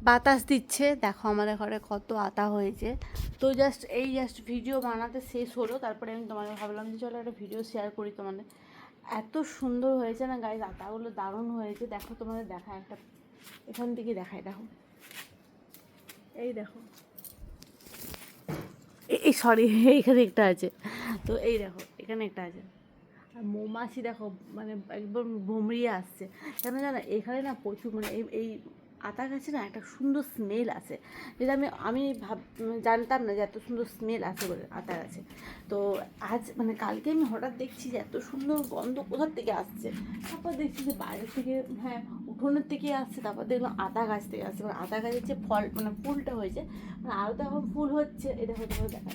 বাতাস দিচ্ছে, দেখো আমাদের ঘরে কত আতা হয়েছে। তো জাস্ট ভিডিও বানাতে শেষ হলো, তারপরে আমি তোমাদের ভাবলাম যে চলো একটা ভিডিও শেয়ার করি তোমাদের। এত সুন্দর হয়েছে না গাইজ, আতাগুলো দারুণ হয়েছে। দেখো তোমাদের দেখা একটা, এখান থেকে দেখায়, দেখো এই দেখো, এই সরি এইখানে একটা আছে, তো এই দেখো এখানে একটা আছে। আর মৌমাছি দেখো মানে একদম ভমড়িয়ে আসছে, কেন জানো এখানে না প্রচুর মানে এই আতা গাছে না একটা সুন্দর স্মেল আছে, যেটা আমি জানতাম না যে এত সুন্দর স্মেল আছে বলে আতা গাছে। তো আজ মানে কালকে আমি হঠাৎ দেখছি যে এত সুন্দর গন্ধ কোথার থেকে আসছে, তারপর দেখছি যে বাইরের থেকে, হ্যাঁ উঠোনের থেকে আসছে, তারপর দেখলাম আতা গাছ থেকে আসছে। মানে আতা গাছের যে ফল মানে ফুলটা হয়েছে, মানে আরও তো এখন ফুল হচ্ছে, এটা হতে হতে দেখা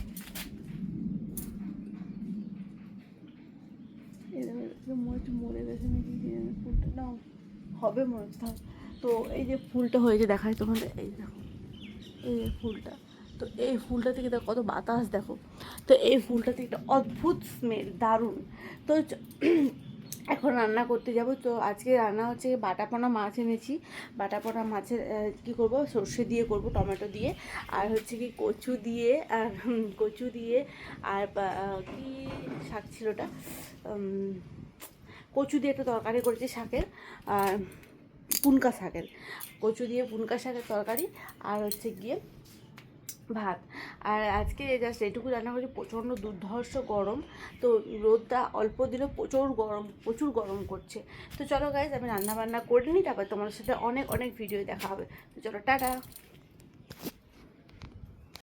মনে হচ্ছে মরে গেছে নাকি, ফুলটা না হবে মনে হচ্ছে। তো এই যে ফুলটা হয়েছে দেখায় তোমাদের, এই দেখো এই যে ফুলটা, তো এই ফুলটা থেকে দেখো কত বাতাস দেখো। তো এই ফুলটা থেকে একটা অদ্ভুত স্মেল, দারুণ। তো এখন রান্না করতে যাব। তো আজকে রান্না হচ্ছে বাটাপোনা মাছ এনেছি। বাটাপোনা মাছের কী করবো, সর্ষে দিয়ে করব, টমেটো দিয়ে, আর হচ্ছে কি কচু দিয়ে, আর কচু দিয়ে, আর কি শাক ছিল ওটা, কচু দিয়ে একটা তরকারি করেছি শাকের, আর পুনকা শাকের, কচু দিয়ে পুনকা শাকের তরকারি, আর হচ্ছে গিয়ে ভাত। আর আজকে জাস্ট এটুকু রান্না করেছি। প্রচণ্ড দুর্ধর্ষ গরম, তো রোদটা অল্প দিলেও প্রচুর গরম করছে। তো চলো গাইজ, আমি রান্না বান্না করে নিই, তারপর তোমাদের সাথে অনেক ভিডিও দেখা হবে। তো চলো টাটা।